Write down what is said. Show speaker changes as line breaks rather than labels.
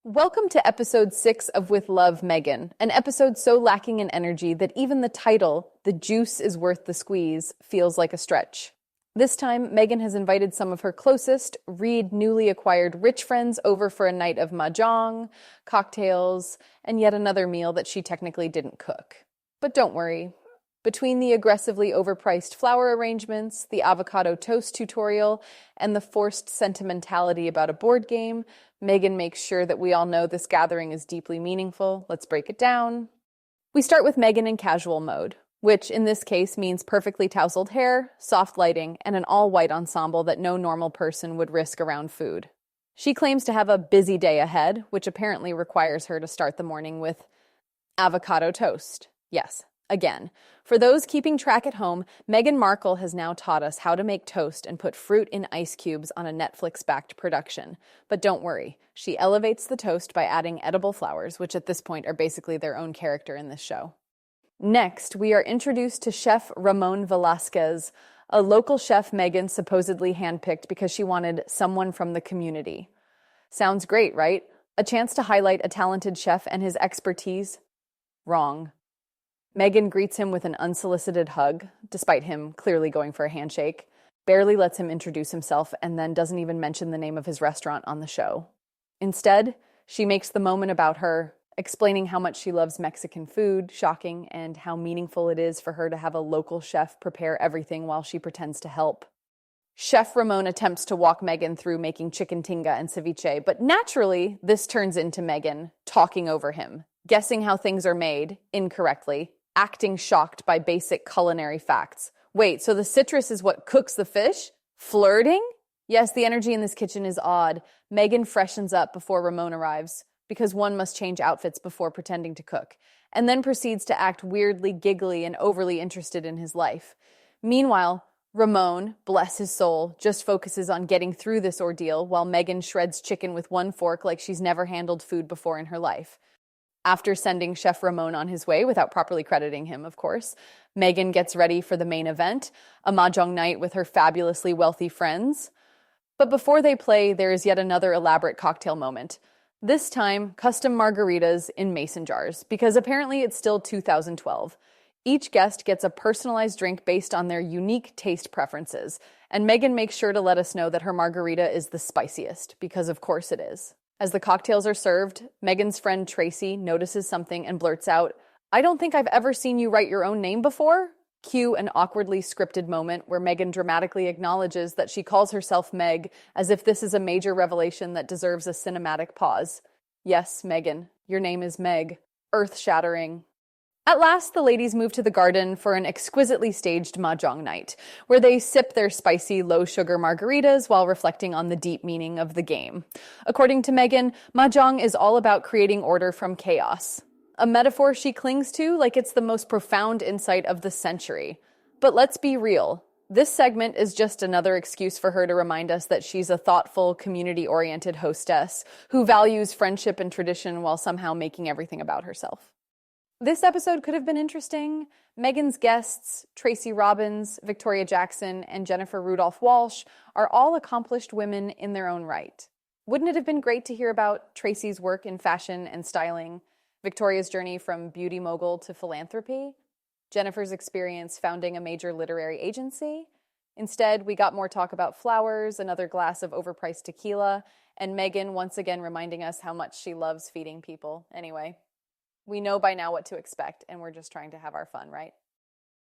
Welcome to episode 6 of With Love, Meghan, an episode so lacking in energy that even the title, The Juice is Worth the Squeeze, feels like a stretch. This time, Meghan has invited some of her closest, newly acquired rich friends over for a night of Mahjong, cocktails, and yet another meal that she technically didn't cook. But don't worry. Between the aggressively overpriced flower arrangements, the avocado toast tutorial, and the forced sentimentality about a board game, Meghan makes sure that we all know this gathering is deeply meaningful. Let's break it down. We start with Meghan in casual mode, which in this case means perfectly tousled hair, soft lighting, and an all-white ensemble that no normal person would risk around food. She claims to have a busy day ahead, which apparently requires her to start the morning with avocado toast. Yes. Again, for those keeping track at home, Meghan Markle has now taught us how to make toast and put fruit in ice cubes on a Netflix-backed production. But don't worry, she elevates the toast by adding edible flowers, which at this point are basically their own character in this show. Next, we are introduced to Chef Ramon Velasquez, a local chef Meghan supposedly handpicked because she wanted someone from the community. Sounds great, right? A chance to highlight a talented chef and his expertise? Wrong. Meghan greets him with an unsolicited hug, despite him clearly going for a handshake, barely lets him introduce himself, and then doesn't even mention the name of his restaurant on the show. Instead, she makes the moment about her, explaining how much she loves Mexican food, shocking, and how meaningful it is for her to have a local chef prepare everything while she pretends to help. Chef Ramon attempts to walk Meghan through making chicken tinga and ceviche, but naturally, this turns into Meghan talking over him, guessing how things are made incorrectly, acting shocked by basic culinary facts. Wait, so the citrus is what cooks the fish? Flirting? Yes, the energy in this kitchen is odd. Meghan freshens up before Ramon arrives, because one must change outfits before pretending to cook, and then proceeds to act weirdly giggly and overly interested in his life. Meanwhile, Ramon, bless his soul, just focuses on getting through this ordeal while Meghan shreds chicken with one fork like she's never handled food before in her life. After sending Chef Ramon on his way without properly crediting him, of course, Meghan gets ready for the main event, a Mahjong night with her fabulously wealthy friends. But before they play, there is yet another elaborate cocktail moment. This time, custom margaritas in mason jars, because apparently it's still 2012. Each guest gets a personalized drink based on their unique taste preferences, and Meghan makes sure to let us know that her margarita is the spiciest, because of course it is. As the cocktails are served, Meghan's friend Tracy notices something and blurts out, "I don't think I've ever seen you write your own name before." Cue an awkwardly scripted moment where Meghan dramatically acknowledges that she calls herself Meg, as if this is a major revelation that deserves a cinematic pause. Yes, Meghan, your name is Meg. Earth-shattering. At last, the ladies move to the garden for an exquisitely staged Mahjong night, where they sip their spicy, low-sugar margaritas while reflecting on the deep meaning of the game. According to Meghan, Mahjong is all about creating order from chaos, a metaphor she clings to like it's the most profound insight of the century. But let's be real. This segment is just another excuse for her to remind us that she's a thoughtful, community-oriented hostess who values friendship and tradition while somehow making everything about herself. This episode could have been interesting. Meghan's guests, Tracy Robbins, Victoria Jackson, and Jennifer Rudolph Walsh, are all accomplished women in their own right. Wouldn't it have been great to hear about Tracy's work in fashion and styling, Victoria's journey from beauty mogul to philanthropy, Jennifer's experience founding a major literary agency? Instead, we got more talk about flowers, another glass of overpriced tequila, and Meghan once again reminding us how much she loves feeding people. Anyway. We know by now what to expect, and we're just trying to have our fun, right?